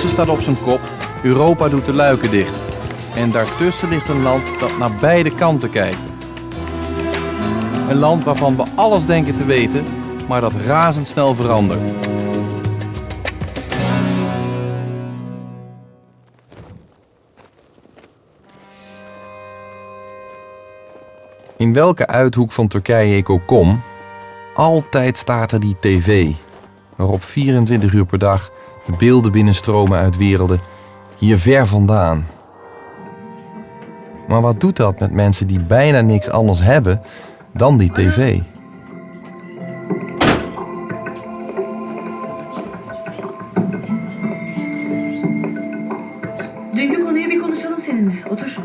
Midden-Oosten staat op zijn kop, Europa doet de luiken dicht. En daartussen ligt een land dat naar beide kanten kijkt. Een land waarvan we alles denken te weten, maar dat razendsnel verandert. In welke uithoek van Turkije ik ook kom, altijd staat er die tv, waarop 24 uur per dag de beelden binnenstromen uit werelden hier ver vandaan. Maar wat doet dat met mensen die bijna niks anders hebben dan die tv? Dünkü konuyu bir konuşalım seninle. Otur.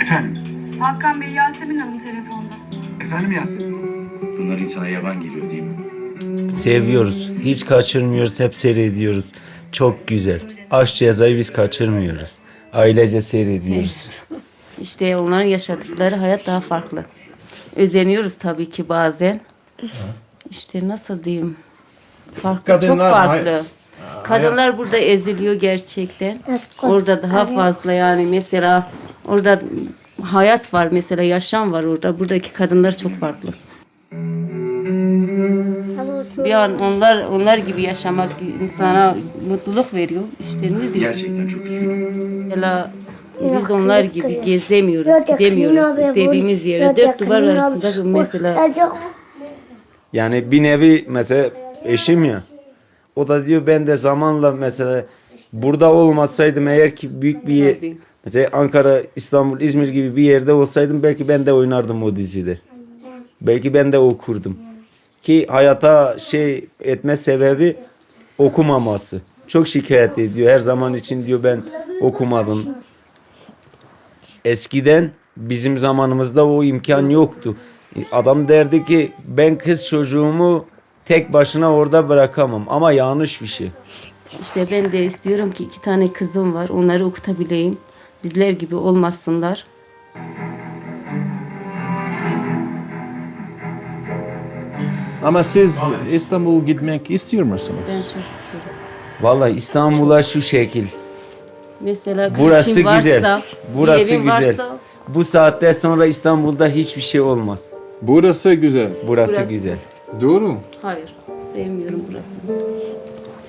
Efendim? Hakan Bey, Yasemin Hanım telefonda. Efendim Yasemin? Bunlar insana yaban geliyor değil mi? Seviyoruz. Hiç kaçırmıyoruz. Hep seyrediyoruz. Çok güzel. Aşk Ceza'yı biz kaçırmıyoruz. Ailece seyrediyoruz. İşte onların yaşadıkları hayat daha farklı. Özeniyoruz tabii ki bazen. İşte nasıl diyeyim? Farklı, çok farklı. Kadınlar burada eziliyor gerçekten. Orada daha fazla yani mesela orada hayat var mesela yaşam var orada. Buradaki kadınlar çok farklı. Bir an onlar gibi yaşamak insana mutluluk veriyor. İşte ne diyeyim? Gerçekten çok üzgünüm. Mesela biz onlar gibi gezemiyoruz, gidemiyoruz. İstediğimiz yere dört duvar arasında mesela. Yani bir nevi mesela eşim ya. O da diyor ben de zamanla mesela burada olmasaydım eğer ki büyük bir yer, mesela Ankara, İstanbul, İzmir gibi bir yerde olsaydım belki ben de oynardım o dizide. Belki ben de okurdum. Ki hayata şey etme sebebi okumaması. Çok şikayet ediyor. Her zaman için diyor ben okumadım. Eskiden bizim zamanımızda o imkan yoktu. Adam derdi ki ben kız çocuğumu tek başına orada bırakamam. Ama yanlış bir şey. İşte ben de istiyorum ki 2 tane kızım var. Onları okutabileyim. Bizler gibi olmasınlar. Ama siz İstanbul gitmek istiyor musunuz? Ben çok istiyorum. Vallahi İstanbul'a şu şekil. Mesela bir Burası işim varsa, güzel. Burası bir evim güzel. varsa, Bu saatte sonra İstanbul'da hiçbir şey olmaz. Burası güzel. Burası güzel. Doğru. hayır, sevmiyorum burasını.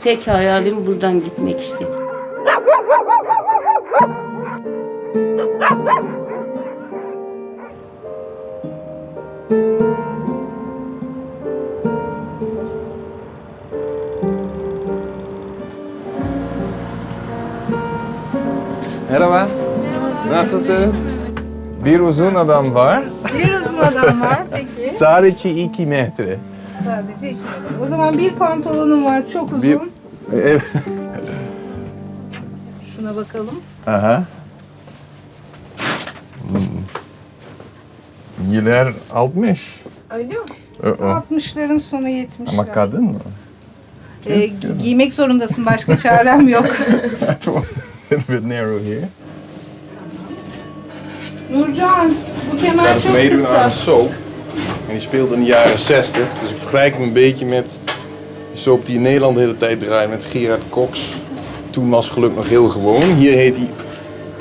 Tek hayalim buradan gitmek işte. Merhaba. Nasılsınız? Bir uzun adam var. Bir uzun adam var peki. Sadece 2 metre. Sadece 2 metre. O zaman bir pantolonum var çok uzun. Evet. Şuna bakalım. Aha. Yıllar 60. Öyle mi? Uh-oh. 60'ların sonu 70'ler. Ama kadın mı? Giymek zorundasın. Başka çarem yok. A bit narrow here. Nurcan, bu kemer Ik ga dus çok meedoen aan kısa. een soap. En die speelde in de jaren 60. Dus ik vergelijk hem een beetje met de soap die in Nederland de hele tijd draait met Gerard Cox. Toen was geluk nog heel gewoon. Hier heet hij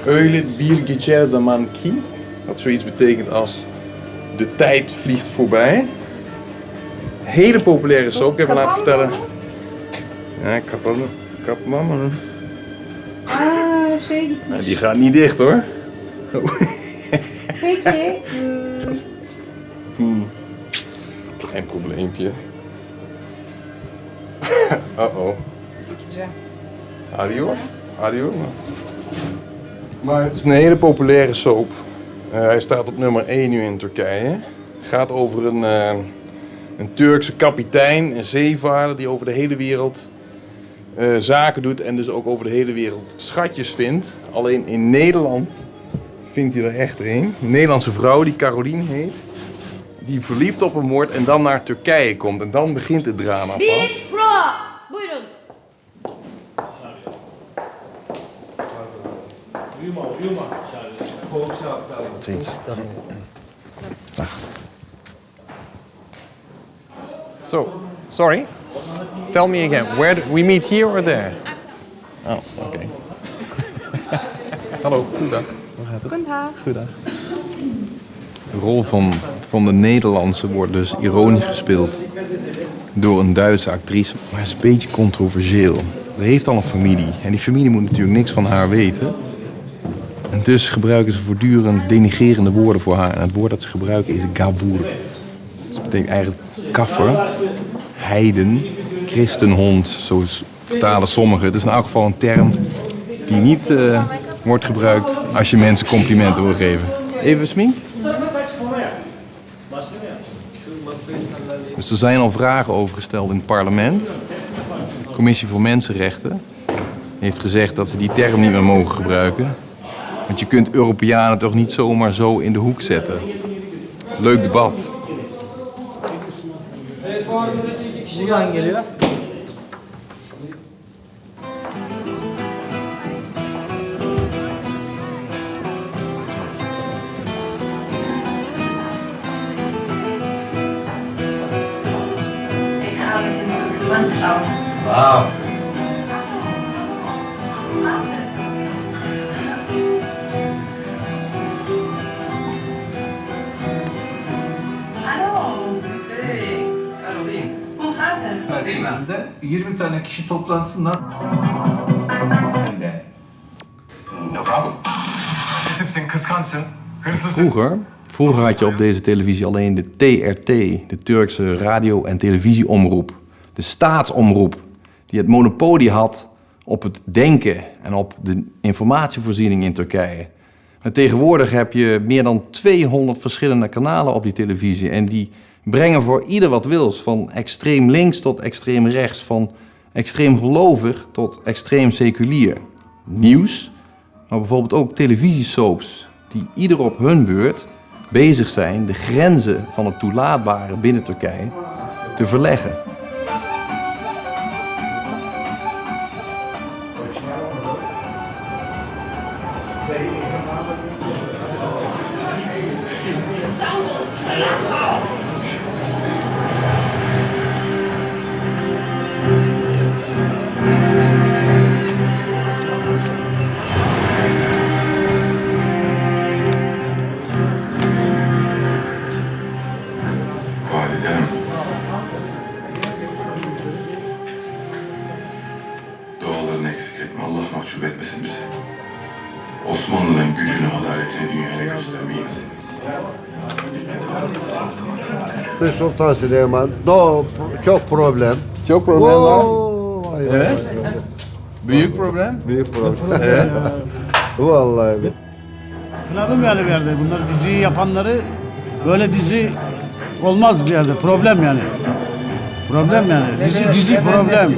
Öyle bir geçer zaman ki. Wat zoiets betekent als de tijd vliegt voorbij. Hele populaire soap. Ik heb even laten vertellen. Ja, kapmama. Aa, şey gitmiş. Nou, die gaat niet dicht hoor. Peki. Klein probleempje. Uh-oh. Adios? Adios? Maar het is een hele populaire soap. Hij staat op nummer 1 nu in Turkije. Gaat over een Turkse kapitein, een zeevaarder die over de hele wereld zaken doet en dus ook over de hele wereld schatjes vindt. Alleen in Nederland vindt hij er echt een. Een Nederlandse vrouw die Caroline heet. Die verliefd op hem wordt en dan naar Turkije komt. En dan begint het drama pas. Buyurun. So, sorry. Tell me again. Where we meet here or there? Oh, okay. Hallo, goedendag. Hoe gaat het? Goedendag. De rol van de Nederlandse wordt dus ironisch gespeeld door een Duitse actrice, maar het is een beetje controversieel. Ze heeft al een familie en die familie moet natuurlijk niks van haar weten. En dus gebruiken ze voortdurend denigrerende woorden voor haar. En het woord dat ze gebruiken is gavour. Dat betekent eigenlijk kaffer, heiden, christenhond, zo vertalen sommigen. Het is in elk geval een term die niet wordt gebruikt als je mensen complimenten wil geven. Even smink. Dus er zijn al vragen over gesteld in het parlement. De Commissie voor Mensenrechten heeft gezegd dat ze die term niet meer mogen gebruiken. Want je kunt Europeanen toch niet zomaar zo in de hoek zetten. Leuk debat. Wauw. De 20 tane kişi toplansınlar. Aggressifsin, kıskançsın, hırsızsın. Vroeger had je op deze televisie alleen de TRT, de Turkse radio- en televisieomroep. De staatsomroep, die het monopolie had op het denken en op de informatievoorziening in Turkije. Maar tegenwoordig heb je meer dan 200 verschillende kanalen op die televisie. En die brengen voor ieder wat wils. Van extreem links tot extreem rechts. Van extreem gelovig tot extreem seculier. Nieuws, maar bijvoorbeeld ook televisiesoaps. Die ieder op hun beurt bezig zijn de grenzen van het toelaatbare binnen Turkije te verleggen. Validem. Dualarını eksik etme. Allah mahcup etmesin bizi. Osmanlı'nın gücünü, adaletini dünyaya göstermeyi nasip etsin. Sultan Süleyman, çok problem. Çok problem var. Evet. Büyük problem. Büyük problem. Evet. Vallahi. Kınadım yani bir yerde. Bunları diziyi yapanları böyle dizi olmaz bir yerde. Problem yani. Problem yani. Dizi problem.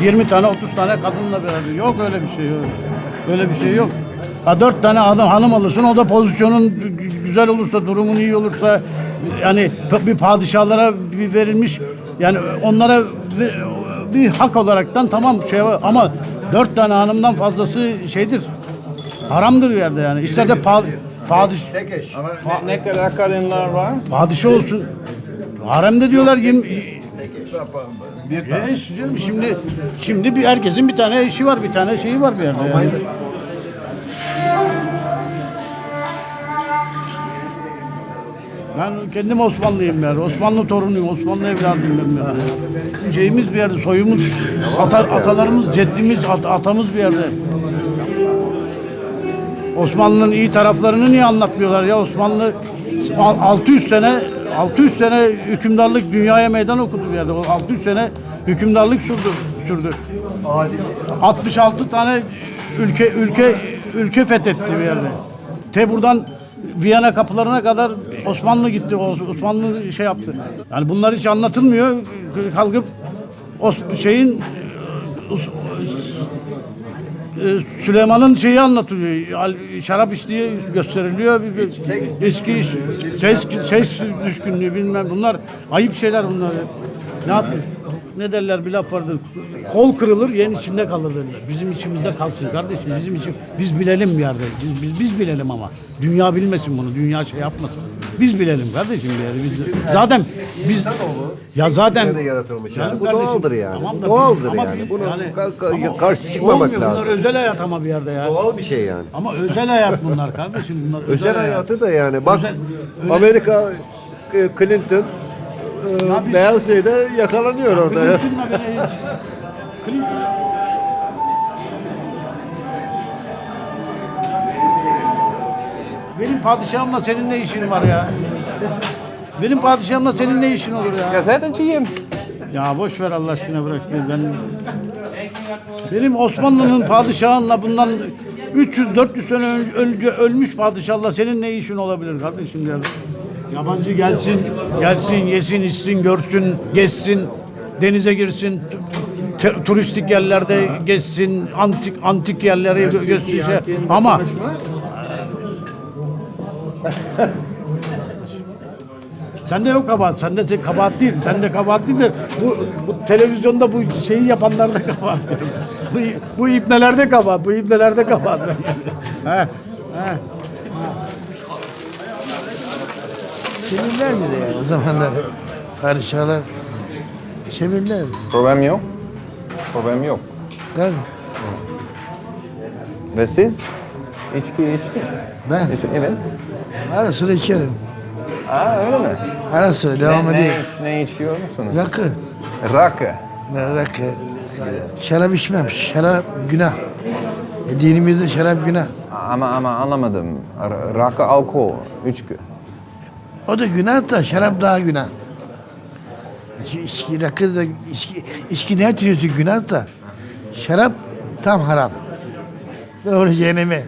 20 tane 30 tane kadınla beraber. Yok öyle bir şey yok. Öyle bir şey yok. Ha 4 tane adam hanım alırsın, o da pozisyonun güzel olursa, durumun iyi olursa, yani bir padişahlara bir verilmiş, yani onlara bir hak olaraktan tamam şey var, ama 4 tane hanımdan fazlası şeydir, haramdır bir yerde yani. İster de Ne kadar kadınlar var? padişah olsun. Haremde diyorlar bir tane. Şimdi bir herkesin bir tane eşi var, bir tane şeyi var bir yerde. Yani. Ben kendim Osmanlıyım yani. Osmanlı torunuyum, Osmanlı evladıyım ben. Şeyimiz bir yerde, soyumuz, atalarımız, ceddimiz, atamız bir yerde. Osmanlı'nın iyi taraflarını niye anlatmıyorlar ya? Osmanlı 600 sene hükümdarlık dünyaya meydan okudu bir yerde. 600 sene hükümdarlık sürdü. 66 tane ülke fethetti bir yerde. Buradan Viyana kapılarına kadar Osmanlı gitti. Osmanlı şey yaptı. Yani bunlar hiç anlatılmıyor. Kalkıp Süleyman'ın şeyi anlatılıyor. Şarap içtiği gösteriliyor. Eski ses düşkünlüğü bilmem. Bunlar ayıp şeyler bunlar. Ne yapayım? ne derler bir laf vardır. Kol kırılır, yen içinde kalır derler. Bizim içimizde kalsın kardeşim. Bizim için biz bilelim bir yerde. Biz bilelim ama. Dünya bilmesin bunu. Dünya şey yapmasın. Biz bilelim kardeşim bir yerde. Zaten biz ya zaten yaratılmış. yani Bu kardeşim, doğaldır yani. tamam da Doğaldır ama yani. bir- Bunu ama karşı çıkmamak olmuyor. lazım. Bunlar özel hayat ama bir yerde ya. Doğal bir şey yani. Ama özel hayat bunlar kardeşim. Bunlar Özel hayatı da yani. Bak öyle- Amerika Clinton Beyaz Şey'de yakalanıyor orada. Clinton'la beni hiç- Clinton. Benim padişahımla senin ne işin var ya? Benim padişahımla senin ne işin olur ya? Gazeteciyim. Ya boş ver Allah aşkına bırak. Benim Osmanlı'nın padişahınla bundan 300-400 sene önce ölmüş padişahla senin ne işin olabilir kardeşim ya? Yabancı gelsin, yesin, içsin, görsün, gezsin, denize girsin, turistik yerlerde gezsin, antik yerleri görsün. Ama sende yok kabahat, sende kabahat değil, sende kabahat değil de bu televizyonda bu şeyi yapanlarda kabahat. bu ibnelerde kabahat, bu ibnelerde kabahat. He. Semirler mi de yani o zamanlar padişahlar semirler mi? Problem yok. Problem yok. Tabii. Ve siz içki içtin. Ben Evet. ara sıra içerim. Öyle mi? Ara sıra devam edeyim. Ne içiyor musunuz? Rakı. Rakı. Rakı. Şarap içmem. Şarap günah. Dinimizde şarap günah. Ama anlamadım. Rakı alkol. İçki. O da günah da şarap daha günah. İçki, rakı da içki ne türlüsü günah da şarap tam haram. Doğru cehenneme.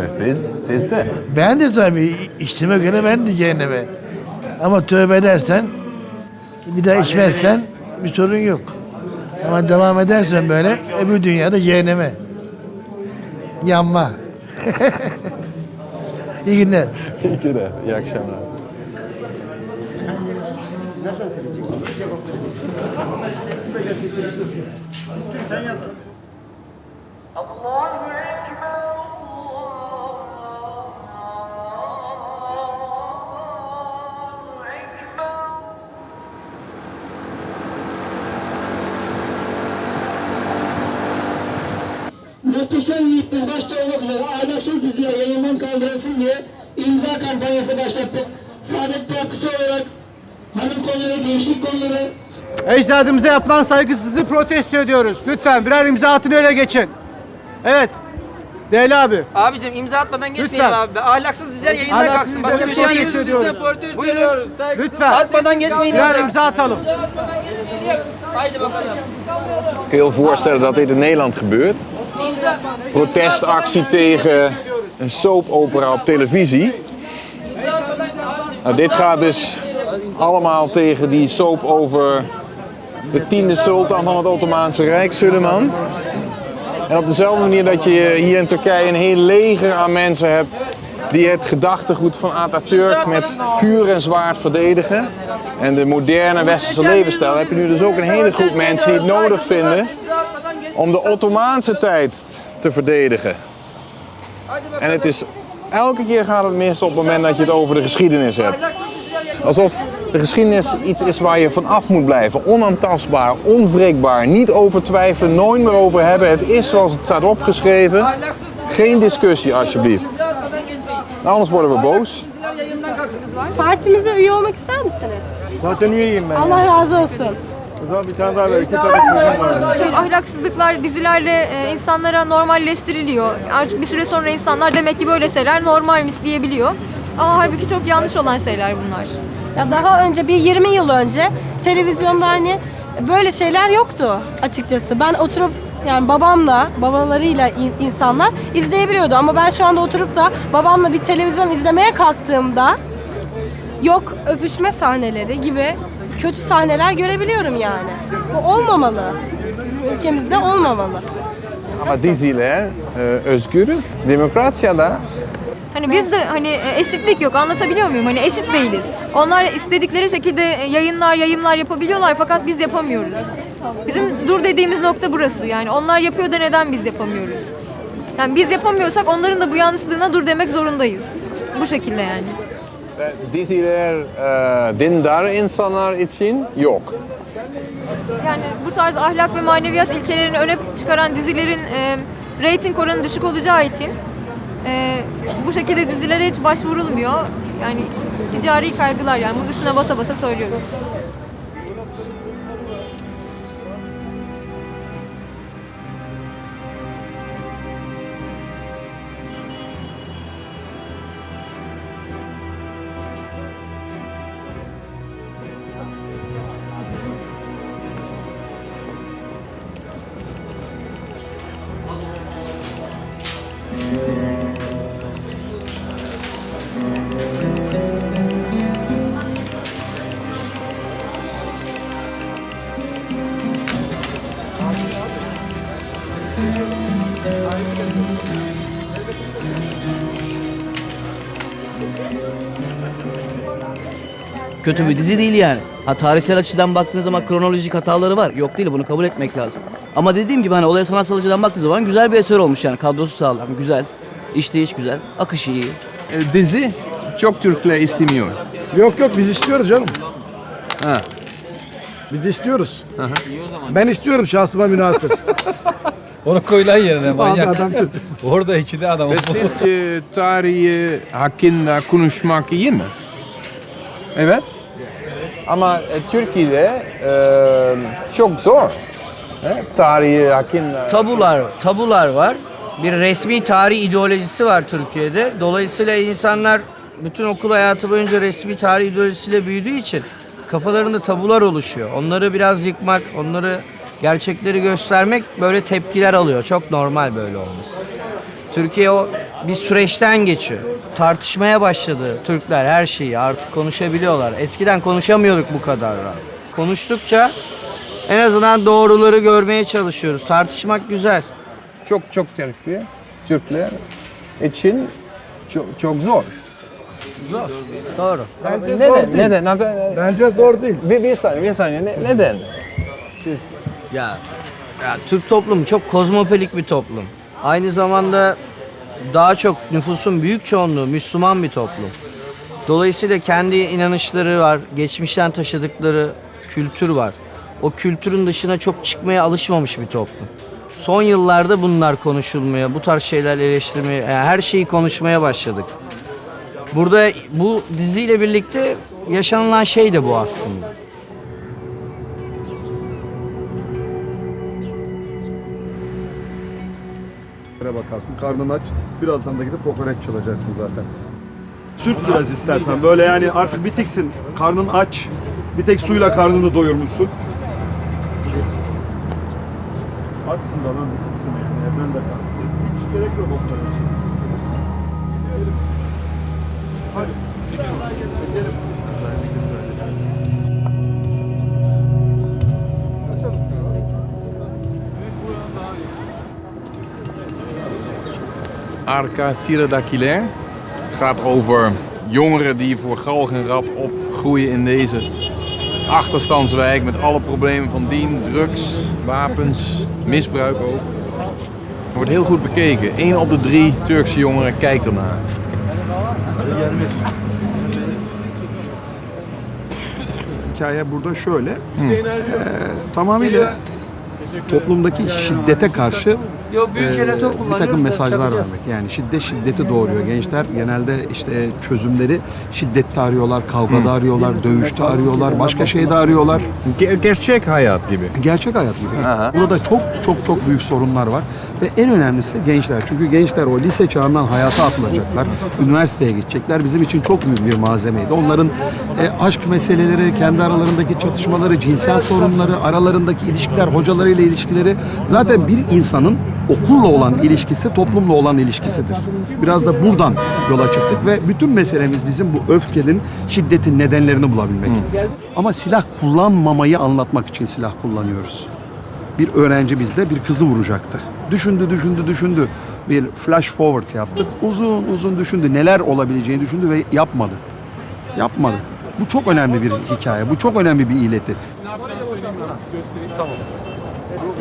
Ve siz de. Ben de tabii içtiğime göre ben de cehenneme. Ama tövbe edersen, bir daha içmezsen bir sorun yok. Ama devam edersen böyle öbür dünyada cehenneme. Yanma. İyi günler. Peki de. İyi akşamlar. Muhteşem Yiğit'in başta olmak üzere ahlaksız diziler yayından kaldırılsın diye imza kampanyası başlattık. Saadet Partisi olarak hanım kolları, gençlik kolları, Ecdadımıza yapılan saygısızlığı protesto ediyoruz. Lütfen birer imza atın öyle geçin. Evet. Değerli abi. Abicim imza atmadan geçmeyelim Lütfen. abi. Ahlaksız diziler yayından kalksın. Başka bir şey değil. Buyurun. Lütfen. Atmadan geçmeyin. Birer imza atalım. Haydi bakalım. Kun je je voorstellen dat dit in Nederland gebeurt? Protestactie tegen een soapopera op televisie. Nou, dit gaat dus allemaal tegen die soap over de 10e sultan van het Ottomaanse Rijk, Süleyman. En op dezelfde manier dat je hier in Turkije een heel leger aan mensen hebt die het gedachtegoed van Atatürk met vuur en zwaard verdedigen. En de moderne westerse levensstijl heb je nu dus ook een hele groep mensen die het nodig vinden om de Ottomaanse tijd te verdedigen. En het is, elke keer gaat het mis op het moment dat je het over de geschiedenis hebt. Alsof de geschiedenis iets is waar je van af moet blijven. Onaantastbaar, onwrikbaar, niet over twijfelen, nooit meer over hebben. Het is zoals het staat opgeschreven. Geen discussie alsjeblieft. Anders worden we boos. Partimize üye olmak ister misiniz? Zaten üyeyim ben. Allah razı olsun. O zaman bir tane daha ver. 2 tane kızım var. Çok ahlaksızlıklar dizilerle insanlara normalleştiriliyor. Artık bir süre sonra insanlar demek ki böyle şeyler normalmiş diyebiliyor. Ama halbuki çok yanlış olan şeyler bunlar. Ya daha önce bir 20 yıl önce televizyonda hani böyle şeyler yoktu açıkçası. Ben oturup yani babalarıyla insanlar izleyebiliyordu. Ama ben şu anda oturup da babamla bir televizyon izlemeye kalktığımda yok öpüşme sahneleri gibi kötü sahneler görebiliyorum yani. Bu olmamalı. Bizim ülkemizde olmamalı. Ama diziler özgür, demokrasiyada Hani biz de hani eşitlik yok, anlatabiliyor muyum? Hani eşit değiliz. Onlar istedikleri şekilde yayımlar yapabiliyorlar fakat biz yapamıyoruz. Bizim dur dediğimiz nokta burası yani. Onlar yapıyor da neden biz yapamıyoruz? Yani biz yapamıyorsak onların da bu yanlışlığına dur demek zorundayız. Bu şekilde yani. Diziler dindar insanlar için yok. Yani bu tarz ahlak ve maneviyat ilkelerini öne çıkaran dizilerin reyting oranı düşük olacağı için bu şekilde dizilere hiç başvurulmuyor. Yani ticari kaygılar yani bunun üstüne basa basa söylüyoruz. Kötü bir dizi değil yani. Ha, tarihsel açıdan baktığınız zaman kronolojik hataları var. Yok değil, bunu kabul etmek lazım. Ama dediğim gibi hani olaya sanatsal açıdan baktığınız zaman güzel bir eser olmuş yani. Kadrosu sağlam, güzel. İşleyiş güzel, akışı iyi. Dizi çok Türkler istemiyor. Yok biz istiyoruz canım. Ha. Biz istiyoruz. Ben istiyorum şahsıma münhasır. Onu koy lan yerine manyak. Adam Türk. Orada iki de adam. Ve sizce tarihi hakkında konuşmak iyi mi? Evet. Ama Türkiye'de çok zor. Tarihi hakkında... Tabular var. Bir resmi tarih ideolojisi var Türkiye'de. Dolayısıyla insanlar bütün okul hayatı boyunca resmi tarih ideolojisiyle büyüdüğü için kafalarında tabular oluşuyor. Onları biraz yıkmak, onları gerçekleri göstermek böyle tepkiler alıyor. Çok normal böyle olması. Türkiye o bir süreçten geçiyor. Tartışmaya başladı Türkler her şeyi. Artık konuşabiliyorlar. Eskiden konuşamıyorduk bu kadar rahat. Konuştukça en azından doğruları görmeye çalışıyoruz. Tartışmak güzel. Çok Türkler için çok zor. Zor. Doğru. Neden? Bence zor değil. Bir saniye. Neden? Siz... Ya Türk toplumu çok kozmopolit bir toplum. Aynı zamanda daha çok nüfusun büyük çoğunluğu Müslüman bir toplum. Dolayısıyla kendi inanışları var, geçmişten taşıdıkları kültür var. O kültürün dışına çok çıkmaya alışmamış bir toplum. Son yıllarda bunlar konuşulmaya, bu tarz şeyler eleştirmeye, yani her şeyi konuşmaya başladık. Burada bu diziyle birlikte yaşanılan şey de bu aslında. Bakarsın, karnın aç, birazdan da gidip kokoreç çalacaksın zaten. Sürt biraz istersen, böyle yani artık bitiksin, karnın aç, bir tek suyla karnını doyurmuşsun. Açsın da lan bitiksin yani, evden de kalsın. Hiç gerek yok o kadar için. Hadi. Çekelim. Arka Siradakile gaat over jongeren die voor galg en rat opgroeien in deze achterstandswijk met alle problemen van dien, drugs, wapens, misbruik ook. Wordt heel goed bekeken. 1 op de 3 Turkse jongeren kijkt ernaar. Hikaye burada şöyle, tamamıyla toplumdaki şiddete karşı bir takım mesajlar vermek. Yani şiddeti doğuruyor. Gençler genelde işte çözümleri şiddette arıyorlar, kavgada arıyorlar, dövüşte arıyorlar, başka şeyde arıyorlar. Gerçek hayat gibi. Gerçek hayat gibi. Burada da çok büyük sorunlar var. Ve en önemlisi gençler. Çünkü gençler o lise çağından hayata atılacaklar. Üniversiteye gidecekler. Bizim için çok büyük bir malzemeydi. Onların aşk meseleleri, kendi aralarındaki çatışmaları, cinsel sorunları, aralarındaki ilişkiler, hocalarıyla ilişkileri. Zaten bir insanın okulla olan ilişkisi, toplumla olan ilişkisidir. Biraz da buradan yola çıktık ve bütün meselemiz bizim bu öfkenin, şiddetin nedenlerini bulabilmek. Ama silah kullanmamayı anlatmak için silah kullanıyoruz. Bir öğrenci bizde bir kızı vuracaktı. Düşündü. bir flash forward yaptık. Uzun uzun düşündü, neler olabileceğini düşündü ve yapmadı. Yapmadı. Bu çok önemli bir hikaye, bu çok önemli bir ileti.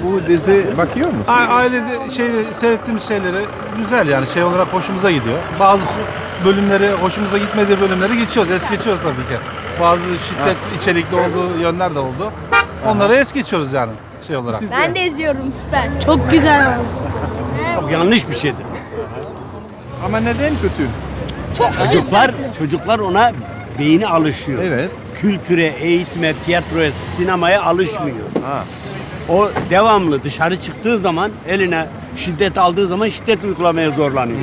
Bu dizi bakıyor musun? Ailede seyrettiğimiz şeyleri güzel yani şey olarak hoşumuza gidiyor. Bazı bölümleri hoşumuza gitmediği bölümleri geçiyoruz, es geçiyoruz tabii ki. Bazı şiddet içerikli olduğu yönler de oldu. Onları es geçiyoruz yani şey olarak. Ben de izliyorum süper. Çok güzel. Çok yanlış bir şeydir. Ama neden kötü? Çocuklar ona beyni alışıyor. Evet. Kültüre, eğitime, tiyatroya, sinemaya alışmıyor. O devamlı dışarı çıktığı zaman eline şiddet aldığı zaman şiddet uygulamaya zorlanıyor.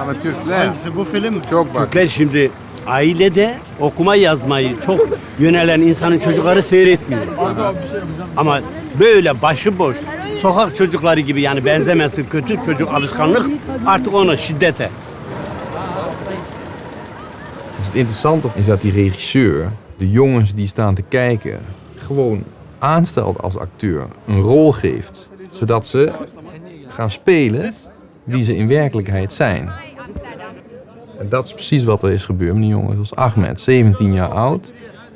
Ama Türkler. Bu film çok bak. Türkler şimdi ailede okuma yazmayı çok yönelen insanın çocukları seyretmiyor. Ama böyle başıboş sokak çocukları gibi yani benzemesin kötü çocuk alışkanlık artık ona şiddete. Het interessante is dat die regisseur de jongens die staan te kijken gewoon aanstelt als acteur, een rol geeft, zodat ze gaan spelen wie ze in werkelijkheid zijn. En dat is precies wat er is gebeurd met die jongen zoals Ahmed, 17 jaar oud,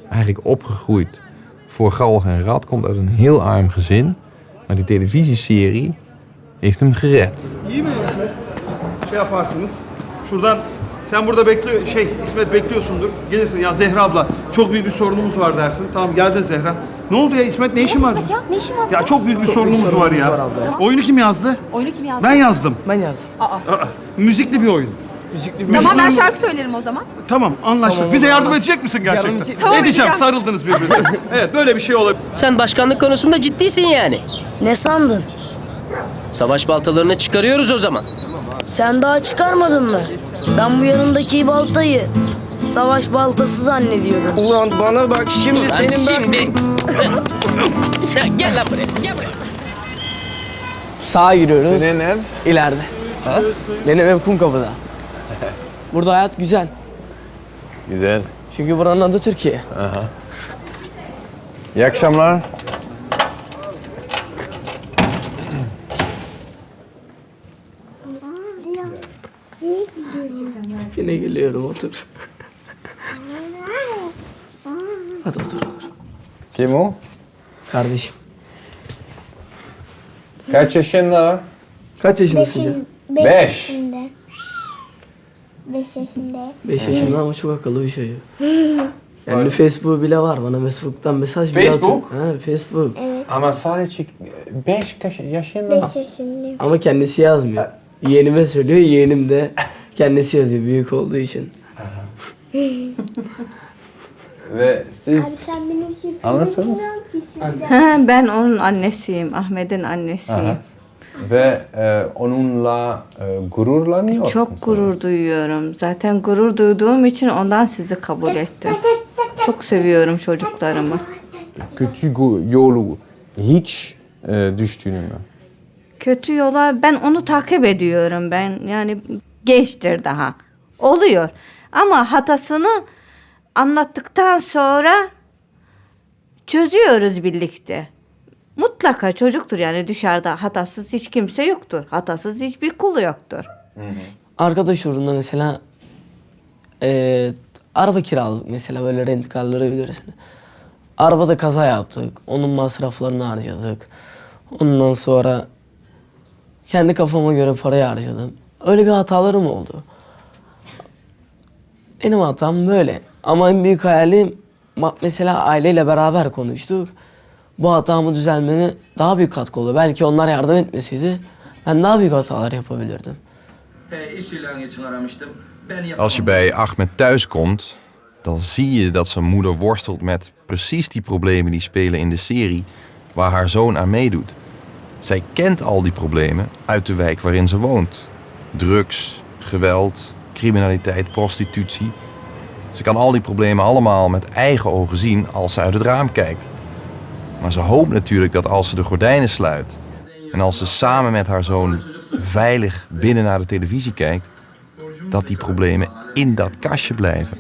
eigenlijk opgegroeid voor galg en rat, komt uit een heel arm gezin, maar die televisieserie heeft hem gered. İyi mi? Şey yaparsınız. Şuradan sen burada İsmet bekliyorsundur. Gelirsin ya Zehra abla çok büyük bir sorunumuz var dersin. Tamam geldin Zehra. Ne oldu ya İsmet ne işin var? İsmet ya ne işin var? Ya çok büyük bir sorunumuz var ya. Oyunu kim yazdı? Oyunu kim yazdı? Ben yazdım. Ben yazdım. Müzikli bir oyun. Tamam ben şarkı söylerim o zaman. Tamam anlaştık. Bize yardım edecek misin gerçekten? Tamam, Edeceğim. edeceğim. Sarıldınız birbirine. Evet böyle bir şey olabilir. Sen başkanlık konusunda ciddisin yani. Ne sandın? Savaş baltalarını çıkarıyoruz o zaman. Sen daha çıkarmadın mı? Ben bu yanındaki baltayı savaş baltası zannediyordum. Ulan bana bak şimdi senin Sen gel lan buraya. Gel buraya. Sağa giriyoruz. Senin ev? İleride. Ha? Benim ev Kumkapı'da. Burada hayat güzel. Güzel. Çünkü buranın adı Türkiye. Aha. İyi akşamlar. Tipine gülüyorum otur. Hadi otur. Kim o? Kardeşim. Kaç yaşında? Kaç yaşındasın canım? 5. 5 yaşında. 5 yaşında ama çok akıllı bir çocuk. Yani Facebook bile var. Bana Facebook'tan mesaj bile atıyor. Facebook? Ha, Facebook. Evet. Ama sadece 5 yaşında. 5 yaşında. Ama kendisi yazmıyor. Yeğenime söylüyor. Yeğenim de kendisi yazıyor büyük olduğu için. Ve siz Sen benim şifremi anlasanız. Ben onun annesiyim. Ahmet'in annesiyim. Aha. Ve onunla gururlanıyor Çok musunuz? gurur duyuyorum. Zaten gurur duyduğum için ondan sizi kabul ettim. Çok seviyorum çocuklarımı. Kötü yolu hiç düştüğünü mü? Kötü yola ben onu takip ediyorum. Ben yani gençtir daha. Oluyor. Ama hatasını anlattıktan sonra çözüyoruz birlikte. Mutlaka çocuktur yani dışarıda hatasız hiç kimse yoktur. Hatasız hiçbir kul yoktur. Arkadaş uğrunda mesela araba kiraladık mesela böyle rentkarları bilirsin. Arabada kaza yaptık. Onun masraflarını harcadık. Ondan sonra kendi kafama göre parayı harcadım. Öyle bir hatalarım oldu. Benim hatam böyle. Ama en büyük hayalim mesela aileyle beraber konuştuk. Bu hatamı düzelmeme daha büyük katkı oldu. Belki onlar yardım etmeseydi ben daha büyük hatalar yapabilirdim. Als je bij Ahmed thuis komt, dan zie je dat zijn moeder worstelt met precies die problemen die spelen in de serie waar haar zoon aan meedoet. Zij kent al die problemen uit de wijk waarin ze woont. Drugs, geweld, criminaliteit, prostitutie. Ze kan al die problemen allemaal met eigen ogen zien als ze uit het raam kijkt. Maar ze hoopt natuurlijk dat als ze de gordijnen sluit en als ze samen met haar zoon veilig binnen naar de televisie kijkt, dat die problemen in dat kastje blijven.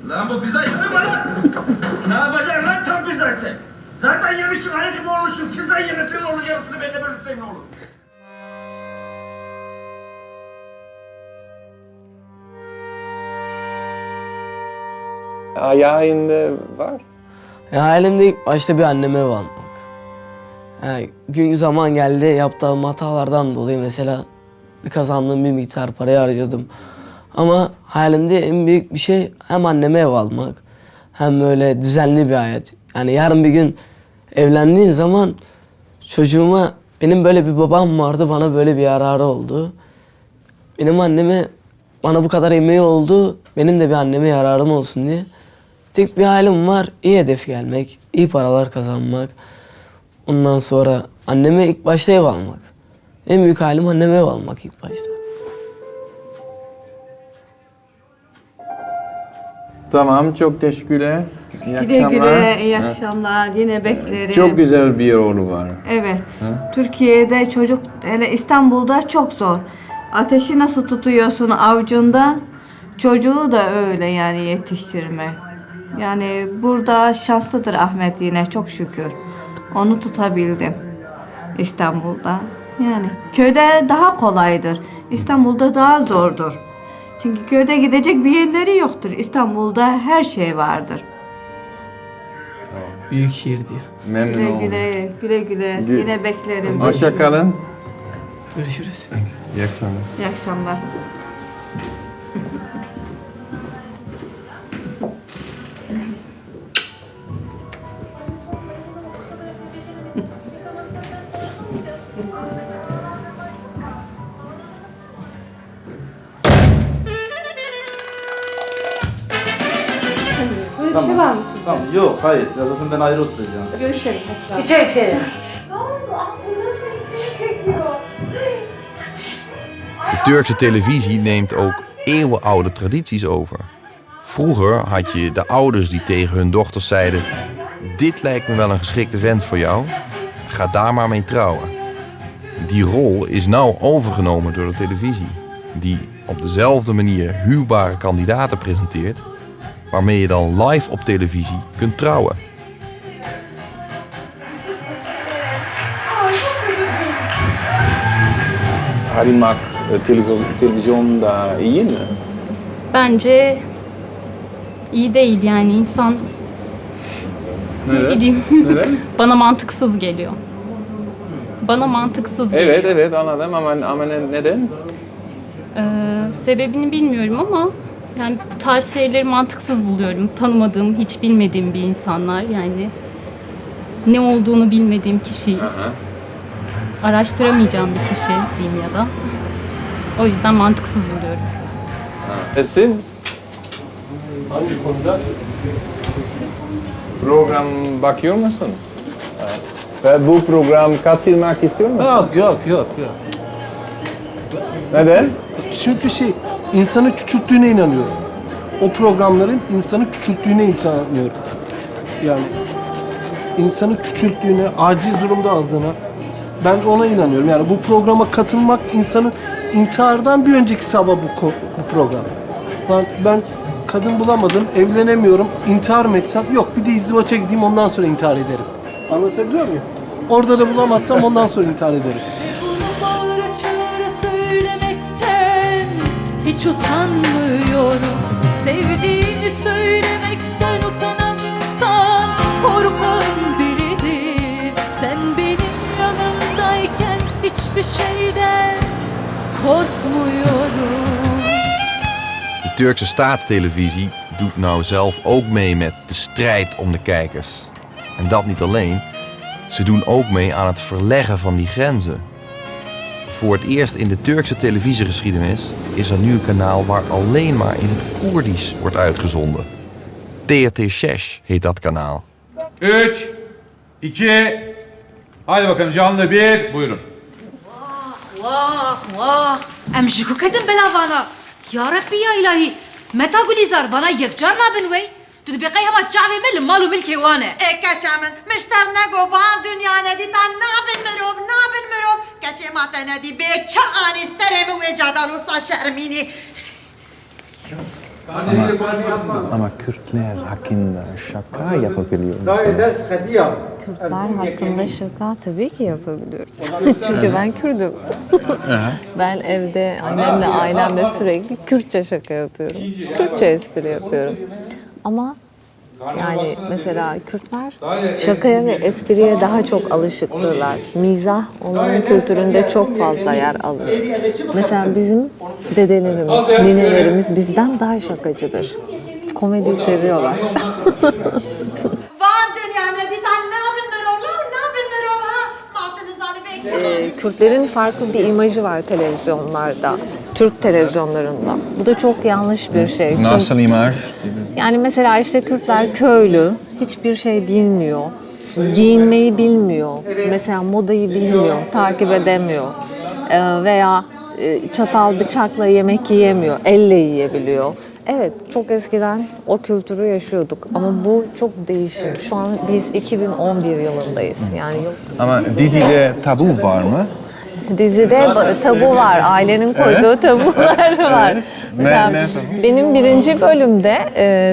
Lan bu pizza yeme bana. Ne yapacaksın lan tam pizzaysa? Zaten yemişsin, hani gibi olmuşsun. Pizza yemesinin olur, yarısını benimle bölüşsen ne olur? Hayalimde var. Hayalimde ilk başta bir anneme ev almak. Yani gün zaman geldi yaptığım hatalardan dolayı mesela bir kazandığım bir miktar parayı harcadım. Ama hayalimde en büyük bir şey hem anneme ev almak hem böyle düzenli bir hayat. Yani yarın bir gün evlendiğim zaman çocuğuma benim böyle bir babam vardı, bana böyle bir yararı oldu. Benim anneme bana bu kadar emeği oldu, benim de bir anneme yararım olsun diye. Tek bir hayalim var, iyi hedef gelmek, iyi paralar kazanmak. Ondan sonra anneme ilk başta ev almak. En büyük hayalim anneme ev almak ilk başta. Tamam, çok teşekkürler. İyi Güle akşamlar. güle, iyi akşamlar. Yine beklerim. Çok güzel bir oğlu var. Evet. Ha? Türkiye'de çocuk, hele İstanbul'da çok zor. Ateşi nasıl tutuyorsun avucunda, çocuğu da öyle yani yetiştirme. Yani burada şanslıdır Ahmet yine çok şükür. Onu tutabildim İstanbul'da. Yani köyde daha kolaydır. İstanbul'da daha zordur. Çünkü köyde gidecek bir yerleri yoktur. İstanbul'da her şey vardır. Büyük şehir diye. Memnun Güle oldum. güle, güle güle. Yine beklerim. Hoşça kalın. Görüşürüz. İyi akşamlar. İyi akşamlar. Böyle bir şey var mı sizde? Tamam, yok hayır. Ya zaten ben ayrı oturacağım. Görüşelim Esra. İçeri. Ne oldu? Bu nasıl içini çekiyor? Turkse televisie neemt ook eeuwenoude tradities over. Vroeger had je de ouders die tegen hun dochters zeiden: dit lijkt me wel een geschikte vent voor jou, ga daar maar mee trouwen. Die rol is nou overgenomen door de televisie, die op dezelfde manier huwbare kandidaten presenteert, waarmee je dan live op televisie kunt trouwen. Aramak televizyonda iyi mi? Bence iyi değil yani insan ne bileyim bana mantıksız geliyor. Bana mantıksız geliyor. Evet anladım ama neden? Sebebini bilmiyorum ama yani bu tarz şeyleri mantıksız buluyorum. Tanımadığım, hiç bilmediğim bir insanlar yani ne olduğunu bilmediğim kişi, araştıramayacağım bir kişi diyeyim ya da. O yüzden mantıksız buluyorum. Siz? Hangi konuda? Program bakıyor musunuz? Ve bu program katılmak istiyor musunuz? Yok. Neden? Çünkü insanı küçülttüğüne inanıyorum. O programların insanı küçülttüğüne inanıyorum. Yani insanı küçülttüğüne, aciz durumda aldığına ben ona inanıyorum. Yani bu programa katılmak insanı intihardan bir önceki sabah bu program. Ben kadın bulamadım, evlenemiyorum, intihar mı etsem? Yok, bir de izdivaça gideyim ondan sonra intihar ederim. Anlatabiliyor muyum? Orada da bulamazsam ondan sonra intihar ederim. Bağıra çağıra söylemekten hiç utanmıyorum. Sevdiğini söylemekten utanan insan korkağın biridir. Sen benim yanımdayken hiçbir şeyden korkmuyorum. De Turkse staatstelevisie doet nou zelf ook mee met de strijd om de kijkers. En dat niet alleen, ze doen ook mee aan het verleggen van die grenzen. Voor het eerst in de Turkse televisiegeschiedenis is er nu een kanaal waar alleen maar in het Koerdisch wordt uitgezonden. TRT 6 heet dat kanaal. 3, 2, haydi bakalım canlı bir, buyurun. Vah. Emjiko kedin belavana. Ya Rabbi ya ilahi. Meta gulizar bana yekcar ma binwey. Tu dibqay hama çavi mil malu milki wane. Keçemin mişter nego bahan dünya neditan nabin mirov keçemata nedi be çaani seremi ve cadalusa şermini. Ama Kürtler hakkında şaka yapabiliyor Kürtler hakkında şaka tabii ki yapabiliyoruz. Çünkü ben Kürdüm. Ben evde annemle ailemle sürekli Kürtçe şaka yapıyorum. Kürtçe espri yapıyorum. Ama Yani mesela Kürtler şakaya ve espriye daha çok alışıktırlar. Mizah onların kültüründe çok fazla yer alır. Mesela bizim dedelerimiz, ninelerimiz bizden daha şakacıdır. Komedi seviyorlar. Kürtlerin farklı bir imajı var televizyonlarda, Türk televizyonlarında. Bu da çok yanlış bir şey. Nasıl imaj? Yani mesela işte Kürtler köylü, hiçbir şey bilmiyor, giyinmeyi bilmiyor, mesela modayı bilmiyor, takip edemiyor veya çatal bıçakla yemek yiyemiyor, elle yiyebiliyor. Evet, çok eskiden o kültürü yaşıyorduk ama bu çok değişik. Şu an biz 2011 yılındayız. Yani yok. Ama dizide tabu var mı? Dizide tabu var, ailenin koyduğu tabular var. Mesela benim 1. bölümde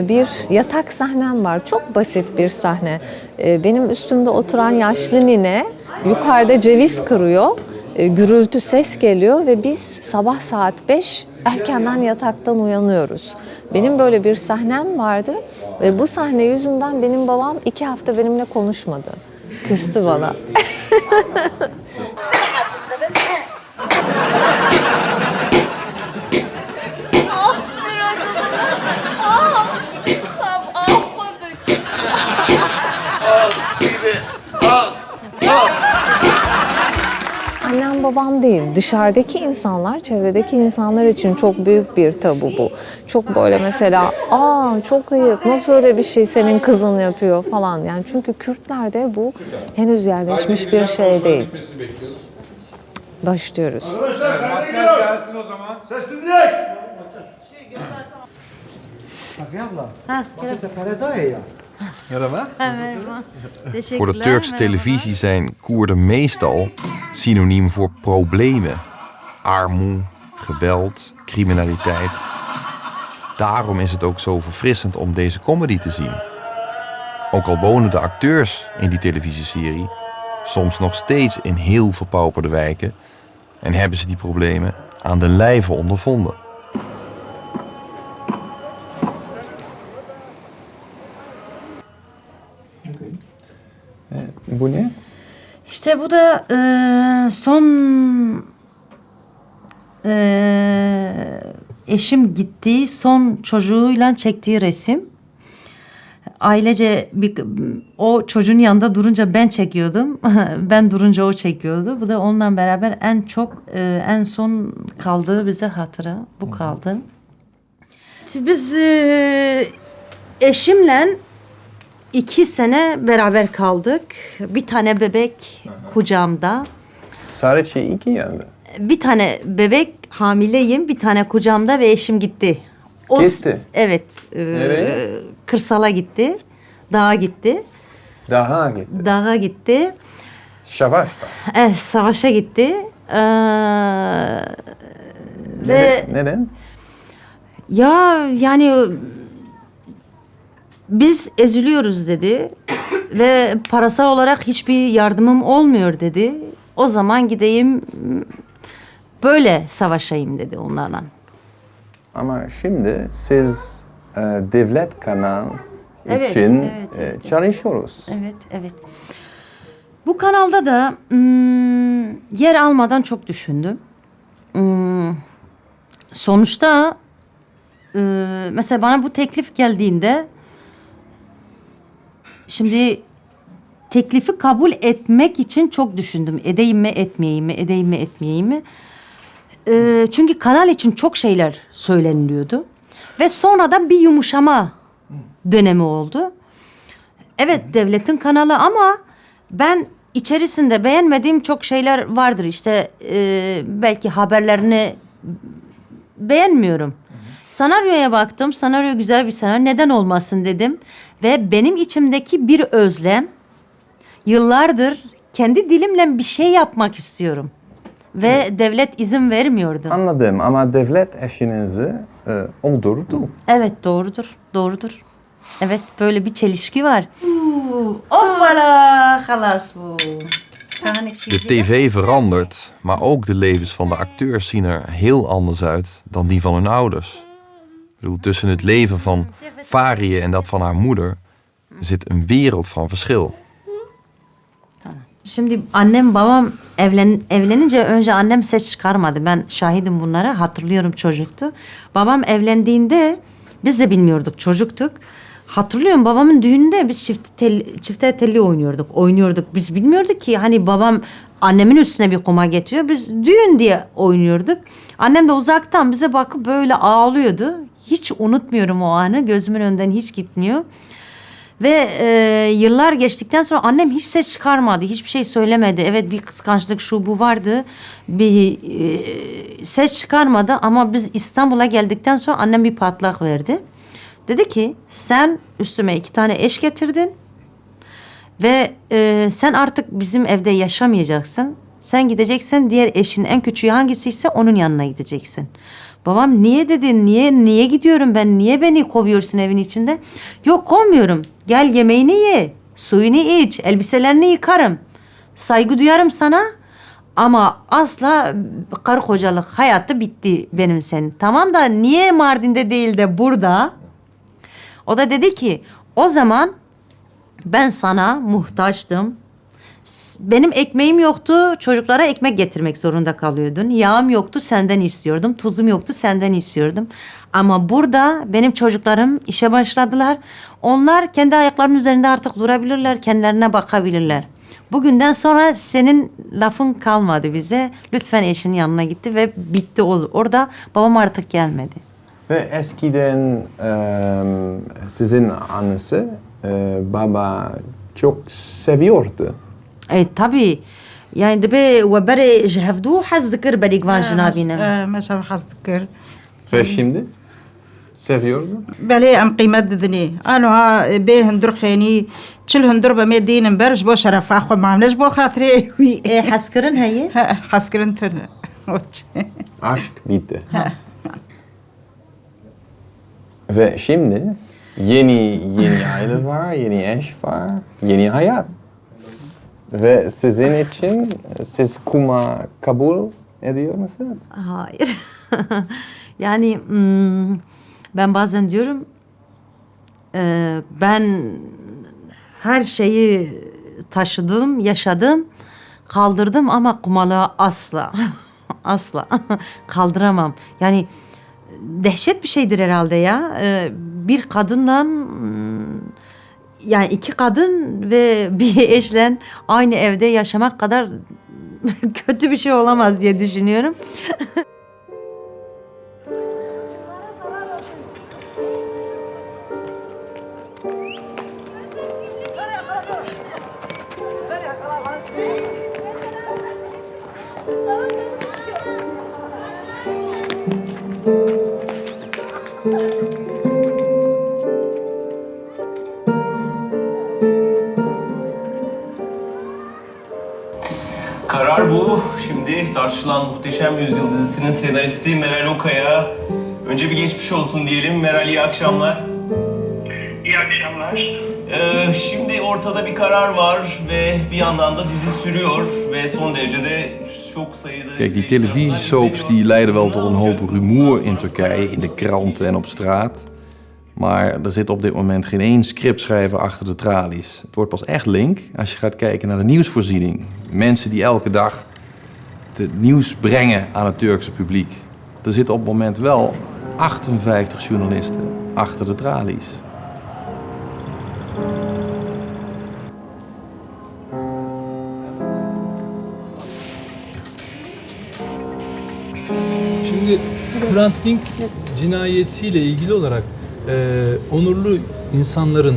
bir yatak sahnem var. Çok basit bir sahne. Benim üstümde oturan yaşlı nine yukarıda ceviz kırıyor. Gürültü ses geliyor ve biz sabah saat 5 erkenden yataktan uyanıyoruz. Benim böyle bir sahnem vardı ve bu sahne yüzünden benim babam 2 hafta benimle konuşmadı. Küstü bana. Annem babam değil, dışarıdaki insanlar, çevredeki insanlar için çok büyük bir tabu bu. Çok böyle mesela, çok ayıp, nasıl öyle bir şey senin kızın yapıyor falan. Yani çünkü Kürtlerde bu henüz yerleşmiş bir şey değil. Başlıyoruz. Makyaj gelsin o zaman. Sessizlik! Safiye abla. Wat is de paradij ya? Merhaba. Merhaba. Voor de Turkse televisie zijn Koerden meestal synoniem voor problemen. Armoede, geweld, criminaliteit. Daarom is het ook zo verfrissend om deze comedy te zien. Ook al wonen de acteurs in die televisieserie soms nog steeds in heel verpauperde wijken en hebben ze die problemen aan den lijve ondervonden. Bu ne? İşte bu da son eşim gittiği son çocuğuyla çektiği resim. Ailece o çocuğun yanında durunca ben çekiyordum. Ben durunca o çekiyordu. Bu da onunla beraber en son kaldığı bize hatıra. Bu kaldı. Biz eşimle 2 sene beraber kaldık. Bir tane bebek kucağımda. Sadece 2 yani. Bir tane bebek hamileyim, bir tane kucağımda ve eşim gitti. Gitti? Evet. Nereye? Kırsala gitti. Dağa gitti. Dağa gitti. Savaşta. Evet, savaşa gitti. Ve Neden? ya yani biz eziliyoruz dedi ve parasal olarak hiçbir yardımım olmuyor dedi. O zaman gideyim böyle savaşayım dedi onlarla. Ama şimdi siz devlet kanal için çalışıyoruz. Evet. Bu kanalda da yer almadan çok düşündüm. Sonuçta mesela bana bu teklif geldiğinde şimdi teklifi kabul etmek için çok düşündüm. Edeyim mi, etmeyeyim mi? Çünkü kanal için çok şeyler söyleniliyordu. Ve sonra da bir yumuşama dönemi oldu. Evet, devletin kanalı ama ben içerisinde beğenmediğim çok şeyler vardır. İşte belki haberlerini beğenmiyorum. Senaryoya baktım. Senaryo güzel bir senaryo. Neden olmasın dedim. Ve benim içimdeki bir özlem, yıllardır kendi dilimle bir şey yapmak istiyorum. Ve devlet izin vermiyordu. Anladım ama devlet eşinizi öldürdü. Evet, doğrudur. Evet, böyle bir çelişki var. Hoppala, halas bu. De tv verandert, maar ook de levens van de acteurs zien er heel anders uit dan die van hun ouders. Ik bedoel, tussen het leven van Fariye en dat van haar moeder Er zit een wereld van verschil. Şimdi annem babam evlenince önce annem ses çıkarmadı. Ben şahidim bunlara. Hatırlıyorum çocuktu. Babam evlendiğinde biz de bilmiyorduk, çocuktuk. Hatırlıyorum babamın düğününde biz çifte telli oynuyorduk. Biz bilmiyorduk ki hani babam annemin üstüne bir kuma getiriyor. Biz düğün diye oynuyorduk. Annem de uzaktan bize bakıp böyle ağlıyordu. Hiç unutmuyorum o anı. Gözümün önünden hiç gitmiyor. Ve yıllar geçtikten sonra annem hiç ses çıkarmadı. Hiçbir şey söylemedi. Evet, bir kıskançlık şu bu vardı. Bir ses çıkarmadı ama biz İstanbul'a geldikten sonra annem bir patlak verdi. Dedi ki sen üstüme 2 tane eş getirdin. Ve sen artık bizim evde yaşamayacaksın. Sen gideceksin, diğer eşin en küçüğü hangisiyse onun yanına gideceksin. Babam niye dedi, niye gidiyorum ben, niye beni kovuyorsun evin içinde? Yok, kovmuyorum. Gel yemeğini ye, suyunu iç, elbiselerini yıkarım. Saygı duyarım sana ama asla karı kocalık hayatı bitti benim senin. Tamam da niye Mardin'de değil de burada? O da dedi ki o zaman ben sana muhtaçtım. Benim ekmeğim yoktu, çocuklara ekmek getirmek zorunda kalıyordun. Yağım yoktu, senden istiyordum. Tuzum yoktu, senden istiyordum. Ama burada benim çocuklarım işe başladılar. Onlar kendi ayaklarının üzerinde artık durabilirler, kendilerine bakabilirler. Bugünden sonra senin lafın kalmadı bize. Lütfen eşinin yanına gitti ve bitti orada. Babam artık gelmedi. Ve eskiden sizin annesi baba çok seviyordu. tabii. Yani de ve bere jehvdu hazdıkır belik van jinabine. Meşav hazdıkır. Ve şimdi seviyordu. بله ام قیمت ددنی آنو ها به هندر خینی چل هندر به مدینم برش با شرف آخو معاملش با خاطره وی حسکرن هیه حسکرن تن Aşk bitti. Ve şimdi yeni aile var, yeni eş var, yeni hayat. Ve sizin için siz kuma kabul ediyor musunuz? Hayır. Yani ben bazen diyorum ben her şeyi taşıdım, yaşadım, kaldırdım ama kumalığa asla kaldıramam. Yani dehşet bir şeydir herhalde ya. Bir kadınla yani 2 kadın ve bir eşle aynı evde yaşamak kadar kötü bir şey olamaz diye düşünüyorum. Karar bu. Şimdi tartışılan Muhteşem Yüzyıl dizisinin senaristi Meral Okay'a önce bir geçmiş olsun diyelim. Meral, iyi akşamlar. İyi akşamlar. Şimdi ortada bir karar var ve bir yandan da dizi sürüyor ve son derece de çok sayıda... Kijk, die televisiesoaps die leiden wel tot een hoop rumoer in Turkije, in de kranten en op straat. Maar er zit op dit moment geen één scriptschrijver achter de tralies. Het wordt pas echt link als je gaat kijken naar de nieuwsvoorziening. Mensen die elke dag het nieuws brengen aan het Turkse publiek. Er zitten op het moment wel 58 journalisten achter de tralies. Şimdi Hrant Dink cinayetiyle ilgili olarak onurlu insanların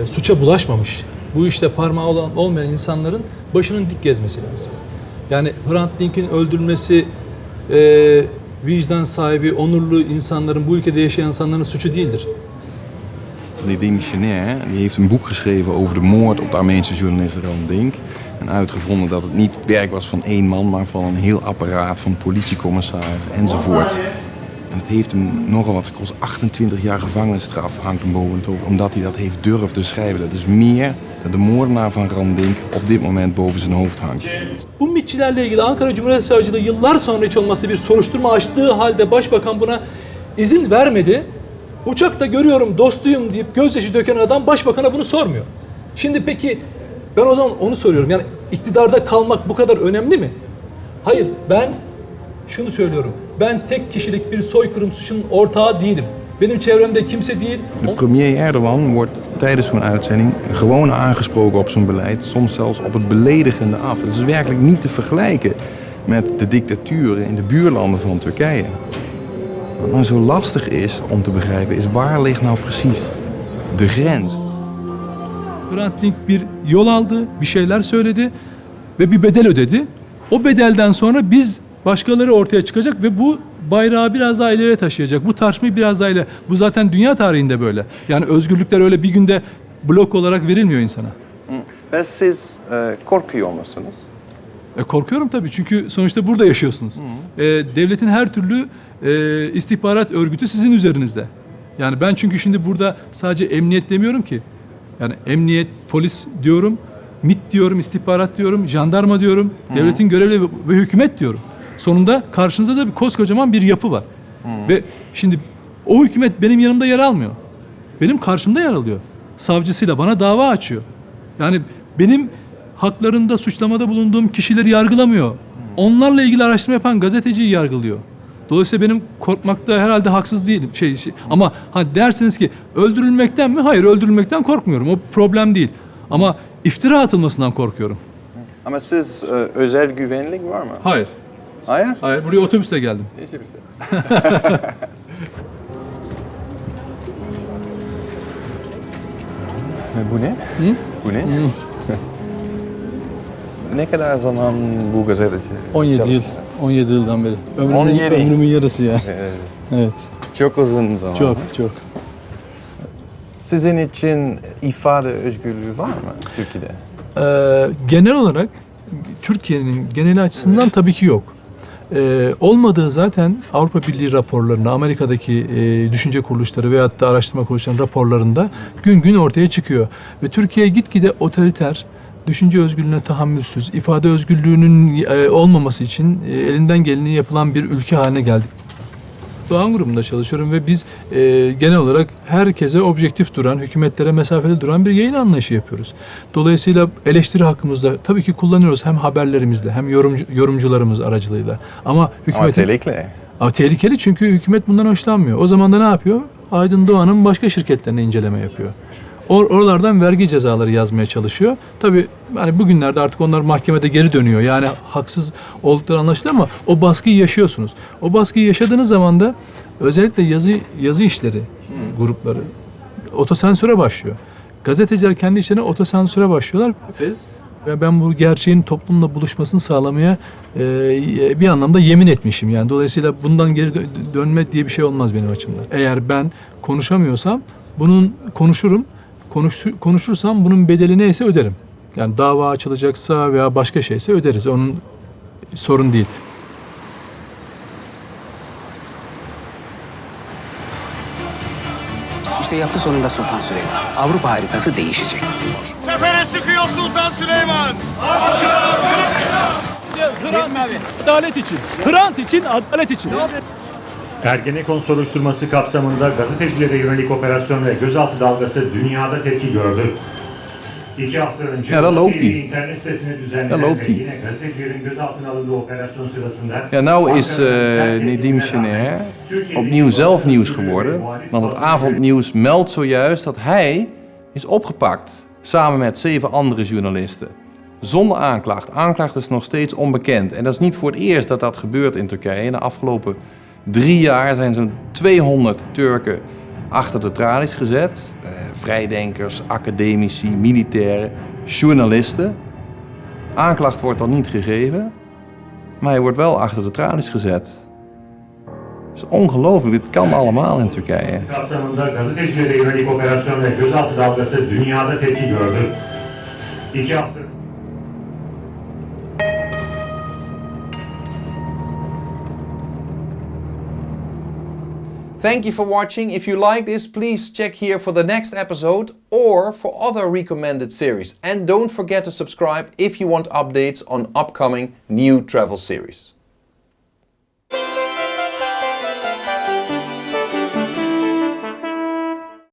suça bulaşmamış, bu işte parmağı olmayan insanların başının dik gezmesi lazım. Yani Hrant Dink'in öldürülmesi vicdan sahibi, onurlu insanların, bu ülkede yaşayan insanların suçu değildir. Die demissionair die heeft een boek geschreven over de moord op de Armeense journalist Hrant Dink. En uitgevonden dat het niet het werk was van 1 man, maar van een heel apparaat van politiecommissarissen enzovoort. En het heeft hem nogal wat gekost. 28 jaar gevangenisstraf hangt hem boven het hoofd, omdat hij dat heeft durven schrijven. Dat is meer dat de moordenaar van Hrant Dink op dit moment boven zijn hoofd hangt. Bu MİT'çilerle ilgili Ankara Cumhuriyet Savcılığı yıllar sonra hiç olmazsa bir soruşturma açtığı halde Başbakan buna izin vermedi. Uçakta görüyorum dostuyum deyip gözyaşı döken adam başbakana bunu sormuyor. Şimdi peki ben o zaman onu soruyorum. Yani iktidarda kalmak bu kadar önemli mi? Hayır, ben şunu söylüyorum. Ben tek kişilik bir soykırım suçunun ortağı değilim. Benim çevremde kimse değil. De premier Erdogan wordt tijdens zo'n uitzending gewoon aangesproken op zijn beleid, soms zelfs op het beledigende af. Het is werkelijk niet te vergelijken met de dictaturen in de buurlanden van Turkije. Wat nou zo lastig is om te begrijpen is waar ligt nou precies de grens? Hrant Dink bir yol aldı, bir şeyler söyledi ve bir bedel ödedi. O bedelden sonra biz başkaları ortaya çıkacak ve bu bayrağı biraz daha ileriye taşıyacak. Bu tartışmayı biraz daha ileri. Bu zaten dünya tarihinde böyle. Yani özgürlükler öyle bir günde blok olarak verilmiyor insana. Ve siz korkuyor musunuz? Korkuyorum tabii çünkü sonuçta burada yaşıyorsunuz. Devletin her türlü istihbarat örgütü sizin üzerinizde. Yani ben çünkü şimdi burada sadece emniyet demiyorum ki. Yani emniyet, polis diyorum, MİT diyorum, istihbarat diyorum, jandarma diyorum, devletin görevli ve hükümet diyorum. Sonunda karşınızda da bir koskocaman bir yapı var. Ve şimdi o hükümet benim yanımda yer almıyor. Benim karşımda yer alıyor. Savcısıyla bana dava açıyor. Yani benim haklarında suçlamada bulunduğum kişileri yargılamıyor. Onlarla ilgili araştırma yapan gazeteciyi yargılıyor. Dolayısıyla benim korkmakta herhalde haksız değilim. Ama derseniz ki öldürülmekten mi? Hayır, öldürülmekten korkmuyorum. O problem değil. Ama iftira atılmasından korkuyorum. Ama siz özel güvenlik var mı? Hayır. Hayır? Hayır, buraya otobüsle geldim. Bu ne? Bu ne? Ne kadar zaman bu gazeteci? 17 yıl. 17 yıldan beri. Ömrümün yarısı ya. Evet. Çok uzun zaman. Çok. Sizin için ifade özgürlüğü var mı Türkiye'de? Genel olarak Türkiye'nin geneli açısından tabii ki yok. Olmadığı zaten Avrupa Birliği raporlarında, Amerika'daki düşünce kuruluşları veyahut da araştırma kuruluşlarının raporlarında gün gün ortaya çıkıyor. Ve Türkiye gitgide otoriter, düşünce özgürlüğüne tahammülsüz, ifade özgürlüğünün olmaması için elinden geleni yapılan bir ülke haline geldik. Doğan grubunda çalışıyorum ve biz genel olarak herkese objektif duran, hükümetlere mesafeli duran bir yayın anlayışı yapıyoruz. Dolayısıyla eleştiri hakkımızda tabii ki kullanıyoruz hem haberlerimizle hem yorumcularımız aracılığıyla. Ama tehlikeli. Tehlikeli çünkü hükümet bundan hoşlanmıyor. O zaman da ne yapıyor? Aydın Doğan'ın başka şirketlerine inceleme yapıyor. Oralardan vergi cezaları yazmaya çalışıyor. Tabii hani bugünlerde artık onlar mahkemede geri dönüyor. Yani haksız oldukları anlaşılıyor ama o baskıyı yaşıyorsunuz. O baskıyı yaşadığınız zaman da özellikle yazı işleri grupları otosensüre başlıyor. Gazeteciler kendi işlerine otosensüre başlıyorlar. Siz? Ve ben bu gerçeğin toplumla buluşmasını sağlamaya bir anlamda yemin etmişim. Yani dolayısıyla bundan geri dönme diye bir şey olmaz benim açımdan. Eğer ben konuşamıyorsam konuşurum. Konuşursam bunun bedeli neyse öderim. Yani dava açılacaksa veya başka şeyse öderiz. Onun sorun değil. İşte yaptı sonunda Sultan Süleyman. Avrupa haritası değişecek. Sefere çıkıyor Sultan Süleyman. Adalet için. Hrant için, adalet için. Ergenekon soruşturması kapsamında gazetecilere yönelik operasyon ve gözaltı dalgası dünyada tepki gördü. 2 hafta önce internet sitesini düzenlenen ve yine gazetecilerin gözaltına alındığı operasyon sırasında... Ja, nou is Nedim Şener opnieuw zelf nieuws geworden. Want het avondnieuws meldt zojuist dat hij is opgepakt samen met 7 andere journalisten. Zonder aanklacht. Aanklacht is nog steeds onbekend. En dat is niet voor het eerst dat dat gebeurt in Turkije. In de afgelopen 3 jaar zijn zo'n 200 Turken achter de tralies gezet. Vrijdenkers, academici, militairen, journalisten. Aanklacht wordt dan niet gegeven, maar hij wordt wel achter de tralies gezet. Dat is ongelooflijk, dit kan allemaal in Turkije. Kapsamında gazetecilere yönelik operasyon ve gözaltı dalgası dünyada tepki gördü. 2 hafta... Thank you for watching. If you like this, please check here for the next episode or for other recommended series. And don't forget to subscribe if you want updates on upcoming new travel series.